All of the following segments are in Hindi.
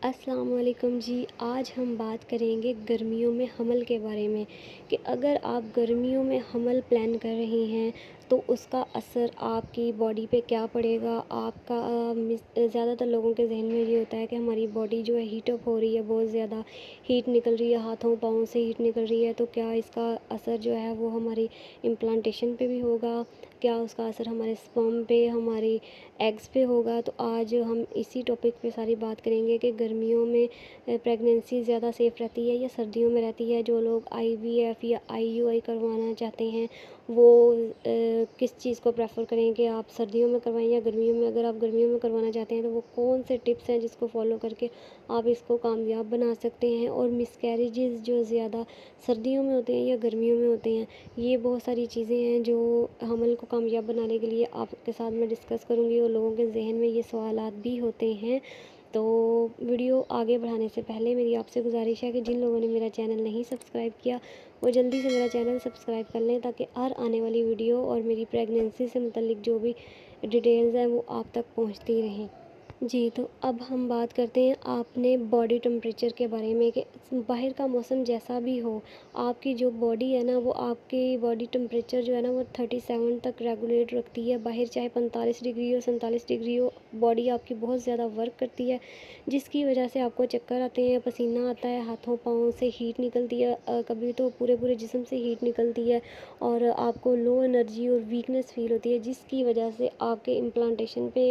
अस्सलाम वालेकुम जी। आज हम बात करेंगे गर्मियों में हमल के बारे में कि अगर आप गर्मियों में हमल प्लान कर रही हैं तो उसका असर आपकी बॉडी पे क्या पड़ेगा। आपका ज़्यादातर लोगों के जहन में ये होता है कि हमारी बॉडी जो है हीट अप हो रही है, बहुत ज़्यादा हीट निकल रही है, हाथों पाँव से हीट निकल रही है, तो क्या इसका असर जो है वो हमारी इम्प्लांटेशन पे भी होगा, क्या उसका असर हमारे स्पर्म पे, हमारी एग्स पे होगा। तो आज हम इसी टॉपिक पे सारी बात करेंगे कि गर्मियों में प्रेगनेंसी ज़्यादा सेफ़ रहती है या सर्दियों में रहती है। जो लोग आईवीएफ या आईयूआई करवाना चाहते हैं वो किस चीज़ को प्रेफर करें कि आप सर्दियों में करवाएं या गर्मियों में। अगर आप गर्मियों में करवाना चाहते हैं तो वो कौन से टिप्स हैं जिसको फॉलो करके आप इसको कामयाब बना सकते हैं। और मिसकैरेजेस जो ज़्यादा सर्दियों में होते हैं या गर्मियों में होते हैं, ये बहुत सारी चीज़ें हैं जो हमल को कामयाब बनाने के लिए आपके साथ मैं डिस्कस करूँगी। और लोगों के जहन में ये सवालात भी होते हैं। तो वीडियो आगे बढ़ाने से पहले मेरी आपसे गुजारिश है कि जिन लोगों ने मेरा चैनल नहीं सब्सक्राइब किया वो जल्दी से मेरा चैनल सब्सक्राइब कर लें, ताकि हर आने वाली वीडियो और मेरी प्रेगनेंसी से मुतल्लिक जो भी डिटेल्स हैं वो आप तक पहुंचती रहें। जी, तो अब हम बात करते हैं आपने बॉडी टेम्परेचर के बारे में कि बाहर का मौसम जैसा भी हो, आपकी जो बॉडी है ना वो आपकी बॉडी टेम्परेचर जो है ना वो 37 तक रेगुलेट रखती है। बाहर चाहे 45 डिग्री हो, 47 डिग्री हो, बॉडी आपकी बहुत ज़्यादा वर्क करती है, जिसकी वजह से आपको चक्कर आते हैं, पसीना आता है, हाथों पाँव से हीट निकलती है, कभी तो पूरे पूरे जिस्म से हीट निकलती है और आपको लो एनर्जी और वीकनेस फील होती है, जिसकी वजह से आपके इम्प्लांटेशन पे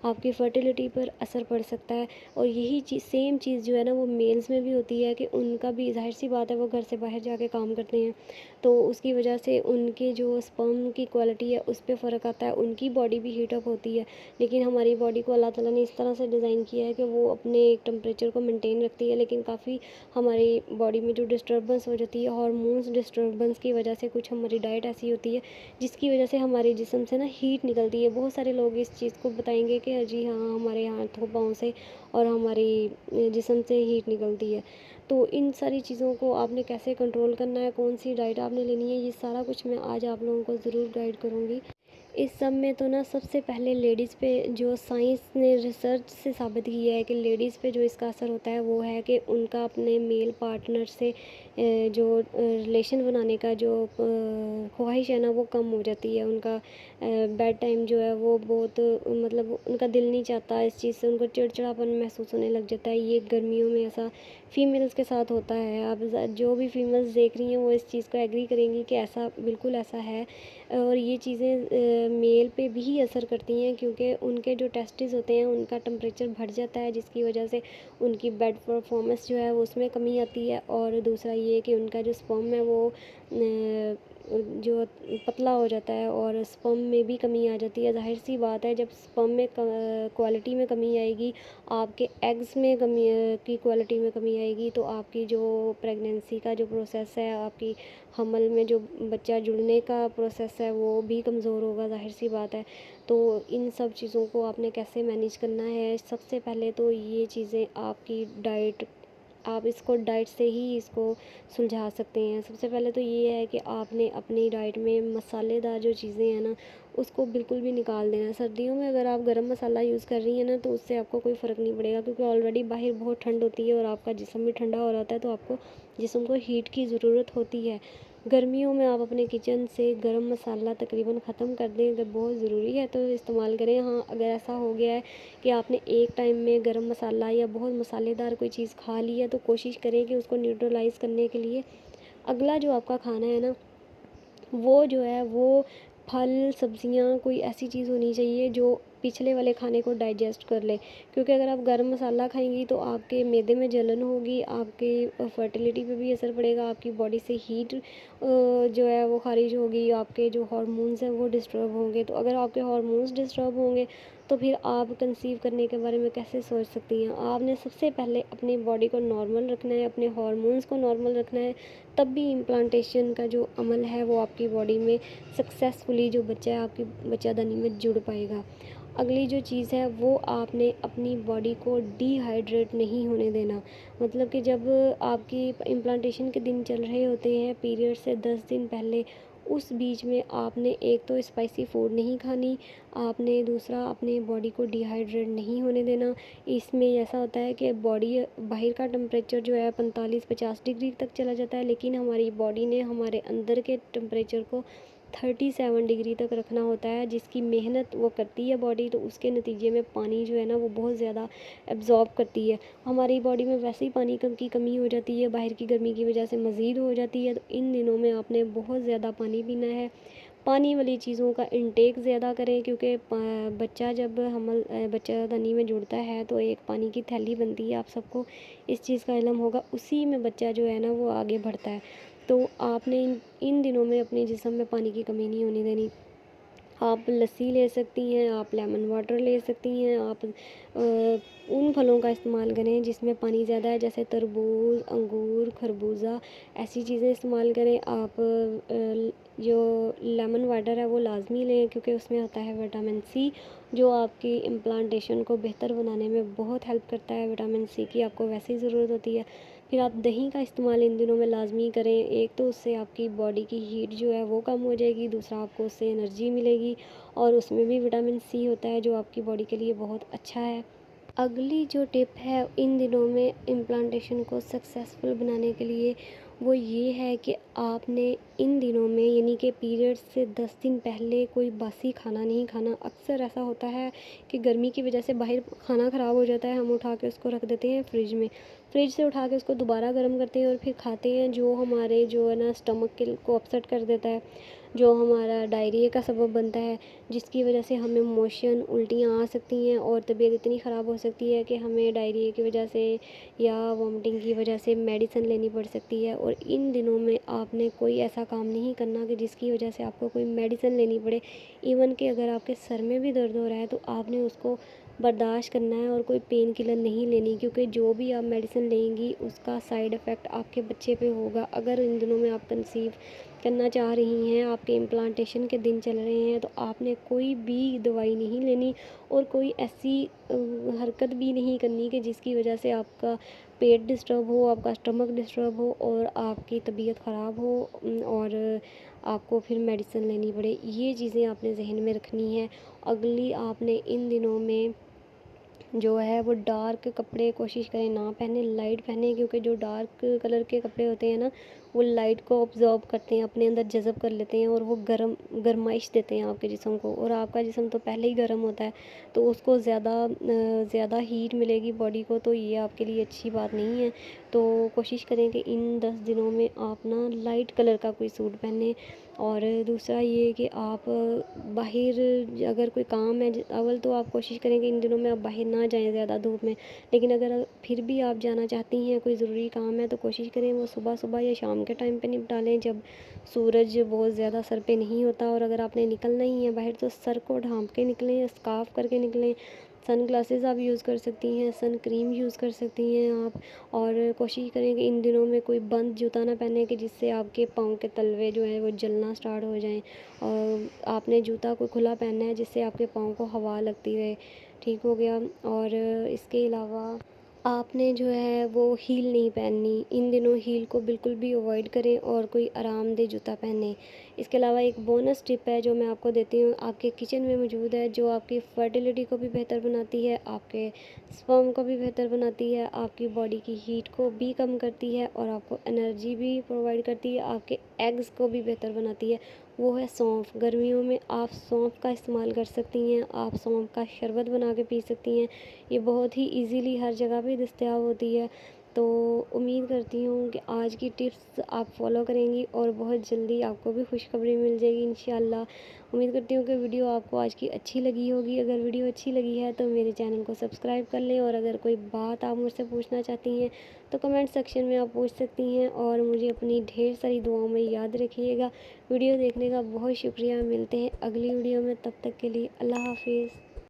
आपकी फर्टिलिटी पर असर पड़ सकता है। और यही चीज़ सेम चीज़ जो है ना वो मेल्स में भी होती है कि उनका भी ज़ाहिर सी बात है वो घर से बाहर जाके काम करते हैं, तो उसकी वजह से उनके जो स्पर्म की क्वालिटी है उस पर फ़र्क आता है, उनकी बॉडी भी हीट अप होती है। लेकिन हमारी बॉडी को अल्लाह ताला ने इस तरह से डिज़ाइन किया है कि वो अपने एक टेम्परेचर को मेंटेन रखती है, लेकिन काफ़ी हमारी बॉडी में जो डिस्टर्बेंस हो जाती है हार्मोन्स डिस्टर्बेंस की वजह से, कुछ हमारी डाइट ऐसी होती है जिसकी वजह से हमारे जिस्म से ना हीट निकलती है। बहुत सारे लोग इस चीज़ को बताएंगे कि जी हाँ, हमारे हाथों पाँव से और हमारी जिस्म से हीट निकलती है। तो इन सारी चीज़ों को आपने कैसे कंट्रोल करना है, कौन सी डाइट आपने लेनी है, ये सारा कुछ मैं आज आप लोगों को ज़रूर गाइड करूँगी। इस सब में तो ना सबसे पहले लेडीज़ पे जो साइंस ने रिसर्च से साबित किया है कि लेडीज़ पे जो इसका असर होता है वो है कि उनका अपने मेल पार्टनर से जो रिलेशन बनाने का जो ख्वाहिश है ना वो कम हो जाती है। उनका बेड टाइम जो है वो बहुत मतलब उनका दिल नहीं चाहता, इस चीज़ से उनको चिड़चिड़ापन महसूस होने लग जाता है। ये गर्मियों में ऐसा फीमेल्स के साथ होता है। आप जो भी फीमेल्स देख रही हैं वो इस चीज़ को एग्री करेंगी कि ऐसा बिल्कुल ऐसा है। और ये चीज़ें मेल पे भी असर करती हैं, क्योंकि उनके जो टेस्टिस होते हैं उनका टेम्परेचर बढ़ जाता है, जिसकी वजह से उनकी बेड परफॉर्मेंस जो है वो उसमें कमी आती है। और दूसरा ये कि उनका जो स्पर्म है वो जो पतला हो जाता है और स्पर्म में भी कमी आ जाती है। ज़ाहिर सी बात है, जब स्पर्म में क्वालिटी में कमी आएगी, आपके एग्स में कमी की क्वालिटी में कमी आएगी, तो आपकी जो प्रेगनेंसी का जो प्रोसेस है, आपकी हमल में जो बच्चा जुड़ने का प्रोसेस है वो भी कमज़ोर होगा, ज़ाहिर सी बात है। तो इन सब चीज़ों को आपने कैसे मैनेज करना है, सबसे पहले तो ये चीज़ें आपकी डाइट, आप इसको डाइट से ही इसको सुलझा सकते हैं। सबसे पहले तो ये है कि आपने अपनी डाइट में मसालेदार जो चीज़ें हैं ना उसको बिल्कुल भी निकाल देना है। सर्दियों में अगर आप गरम मसाला यूज़ कर रही हैं ना तो उससे आपको कोई फ़र्क नहीं पड़ेगा, क्योंकि ऑलरेडी बाहर बहुत ठंड होती है और आपका जिस्म भी ठंडा हो जाता है, तो आपको जिस्म को हीट की ज़रूरत होती है। गर्मियों में आप अपने किचन से गरम मसाला तकरीबन ख़त्म कर दें, अगर बहुत ज़रूरी है तो इस्तेमाल करें। हाँ, अगर ऐसा हो गया है कि आपने एक टाइम में गरम मसाला या बहुत मसालेदार कोई चीज़ खा ली है, तो कोशिश करें कि उसको न्यूट्रलाइज़ करने के लिए अगला जो आपका खाना है ना वो जो है वो फल सब्जियां कोई ऐसी चीज़ होनी चाहिए जो पिछले वाले खाने को डाइजेस्ट कर ले। क्योंकि अगर आप गरम मसाला खाएंगी तो आपके मैदे में जलन होगी, आपके फर्टिलिटी पे भी असर पड़ेगा, आपकी बॉडी से हीट जो है वो खारिज होगी, आपके जो हार्मोन्स हैं वो डिस्टर्ब होंगे। तो अगर आपके हार्मोन्स डिस्टर्ब होंगे तो फिर आप कंसीव करने के बारे में कैसे सोच सकती हैं। आपने सबसे पहले अपनी बॉडी को नॉर्मल रखना है, अपने हार्मोन्स को नॉर्मल रखना है, तब भी इम्प्लांटेशन का जो अमल है वो आपकी बॉडी में सक्सेसफुली जो बच्चा है आपकी बच्चादानी में जुड़ पाएगा। अगली जो चीज़ है वो आपने अपनी बॉडी को डिहाइड्रेट नहीं होने देना। मतलब कि जब आपकी इम्प्लांटेशन के दिन चल रहे होते हैं, पीरियड से 10 दिन पहले उस बीच में आपने एक तो स्पाइसी फूड नहीं खानी, आपने दूसरा अपने बॉडी को डिहाइड्रेट नहीं होने देना। इसमें ऐसा होता है कि बॉडी बाहर का टेम्परेचर जो है 45-50 डिग्री तक चला जाता है, लेकिन हमारी बॉडी ने हमारे अंदर के टेम्परेचर को 37 डिग्री तक रखना होता है, जिसकी मेहनत वो करती है बॉडी, तो उसके नतीजे में पानी जो है ना वो बहुत ज़्यादा एब्ज़ॉर्ब करती है। हमारी बॉडी में वैसे ही पानी की कमी हो जाती है, बाहर की गर्मी की वजह से मज़ीद हो जाती है। तो इन दिनों में आपने बहुत ज़्यादा पानी पीना है। पानी वाली चीज़ों का इंटेक ज़्यादा करें, क्योंकि बच्चा जब बच्चादानी में जुड़ता है तो एक पानी की थैली बनती है, आप सबको इस चीज़ का इल्म होगा। उसी में बच्चा जो है ना वो आगे बढ़ता है। तो आपने इन दिनों में अपने जिस्म में पानी की कमी नहीं होने देनी। आप लस्सी ले सकती हैं, आप लेमन वाटर ले सकती हैं, आप उन फलों का इस्तेमाल करें जिसमें पानी ज़्यादा है, जैसे तरबूज, अंगूर, खरबूजा, ऐसी चीज़ें इस्तेमाल करें। आप जो लेमन वाटर है वो लाज़मी लें, क्योंकि उसमें होता है विटामिन सी, जो आपकी इम्प्लांटेशन को बेहतर बनाने में बहुत हेल्प करता है। विटामिन सी की आपको वैसे ही ज़रूरत होती है। फिर आप दही का इस्तेमाल इन दिनों में लाज़मी करें। एक तो उससे आपकी बॉडी की हीट जो है वो कम हो जाएगी, दूसरा आपको उससे एनर्जी मिलेगी, और उसमें भी विटामिन सी होता है जो आपकी बॉडी के लिए बहुत अच्छा है। अगली जो टिप है इन दिनों में इम्प्लांटेशन को सक्सेसफुल बनाने के लिए, वो ये है कि आपने इन दिनों में यानी कि पीरियड्स से 10 दिन पहले कोई बासी खाना नहीं खाना। अक्सर ऐसा होता है कि गर्मी की वजह से बाहर खाना ख़राब हो जाता है, हम उठा के उसको रख देते हैं फ्रिज में, फ्रिज से उठा के उसको दोबारा गर्म करते हैं और फिर खाते हैं, जो हमारे जो है ना स्टमक के को अपसेट कर देता है, जो हमारा डायरिया का सबब बनता है, जिसकी वजह से हमें मोशन, उल्टियाँ आ सकती हैं और तबीयत इतनी ख़राब हो सकती है कि हमें डायरिया की वजह से या वॉमिटिंग की वजह से मेडिसिन लेनी पड़ सकती है। और इन दिनों में आपने कोई ऐसा काम नहीं करना कि जिसकी वजह से आपको कोई मेडिसिन लेनी पड़े। इवन कि अगर आपके सर में भी दर्द हो रहा है तो आपने उसको बर्दाश्त करना है और कोई पेन किलर नहीं लेनी, क्योंकि जो भी आप मेडिसिन लेंगी उसका साइड इफ़ेक्ट आपके बच्चे पे होगा। अगर इन दिनों में आप कंसीव करना चाह रही हैं, आपके इम्प्लांटेशन के दिन चल रहे हैं, तो आपने कोई भी दवाई नहीं लेनी और कोई ऐसी हरकत भी नहीं करनी कि जिसकी वजह से आपका पेट डिस्टर्ब हो, आपका स्टमक डिस्टर्ब हो और आपकी तबीयत ख़राब हो, और आपको फिर मेडिसिन लेनी पड़े। ये चीज़ें आपने ज़हन में रखनी है। अगली आपने इन दिनों में जो है वो डार्क कपड़े कोशिश करें ना पहने, लाइट पहने, क्योंकि जो डार्क कलर के कपड़े होते हैं ना वो लाइट को ऑब्जॉर्ब करते हैं, अपने अंदर जज़ब कर लेते हैं, और वो गरमाइश देते हैं आपके जिस्म को, और आपका जिस्म तो पहले ही गर्म होता है, तो उसको ज़्यादा हीट मिलेगी बॉडी को, तो ये आपके लिए अच्छी बात नहीं है। तो कोशिश करें कि इन 10 दिनों में आप ना लाइट कलर का कोई सूट पहने। और दूसरा ये कि आप बाहर अगर कोई काम है, अव्वल तो आप कोशिश करें कि इन दिनों में आप बाहर ना जाएं ज़्यादा धूप में, लेकिन अगर फिर भी आप जाना चाहती हैं, कोई ज़रूरी काम है, तो कोशिश करें वो सुबह सुबह या शाम के टाइम पे निपटा लें, जब सूरज बहुत ज़्यादा सर पे नहीं होता। और अगर आपने निकलना ही है बाहर तो सर को ढाँप के निकलें, स्कार्फ़ करके निकलें। सन ग्लासेस आप यूज़ कर सकती हैं, सन क्रीम यूज़ कर सकती हैं आप। और कोशिश करें कि इन दिनों में कोई बंद जूता ना पहने कि जिससे आपके पाँव के तलवे जो हैं वो जलना स्टार्ट हो जाएं, और आपने जूता कोई खुला पहनना है जिससे आपके पाँव को हवा लगती रहे। ठीक हो गया। और इसके अलावा आपने जो है वो हील नहीं पहननी। इन दिनों हील को बिल्कुल भी अवॉइड करें और कोई आरामदेह जूता पहने। इसके अलावा एक बोनस टिप है जो मैं आपको देती हूँ, आपके किचन में मौजूद है, जो आपकी फर्टिलिटी को भी बेहतर बनाती है, आपके स्पर्म को भी बेहतर बनाती है, आपकी बॉडी की हीट को भी कम करती है और आपको एनर्जी भी प्रोवाइड करती है, आपके एग्स को भी बेहतर बनाती है। वो है सौंफ। गर्मियों में आप सौंफ का इस्तेमाल कर सकती हैं, आप सौंफ का शरबत बना के पी सकती हैं। ये बहुत ही इजीली हर जगह पे दस्तयाब होती है। तो उम्मीद करती हूँ कि आज की टिप्स आप फॉलो करेंगी और बहुत जल्दी आपको भी खुशखबरी मिल जाएगी इंशाल्लाह। उम्मीद करती हूँ कि वीडियो आपको आज की अच्छी लगी होगी। अगर वीडियो अच्छी लगी है तो मेरे चैनल को सब्सक्राइब कर लें, और अगर कोई बात आप मुझसे पूछना चाहती हैं तो कमेंट सेक्शन में आप पूछ सकती हैं, और मुझे अपनी ढेर सारी दुआओं में याद रखिएगा। वीडियो देखने का बहुत शुक्रिया। मिलते हैं अगली वीडियो में, तब तक के लिए अल्लाह हाफिज़।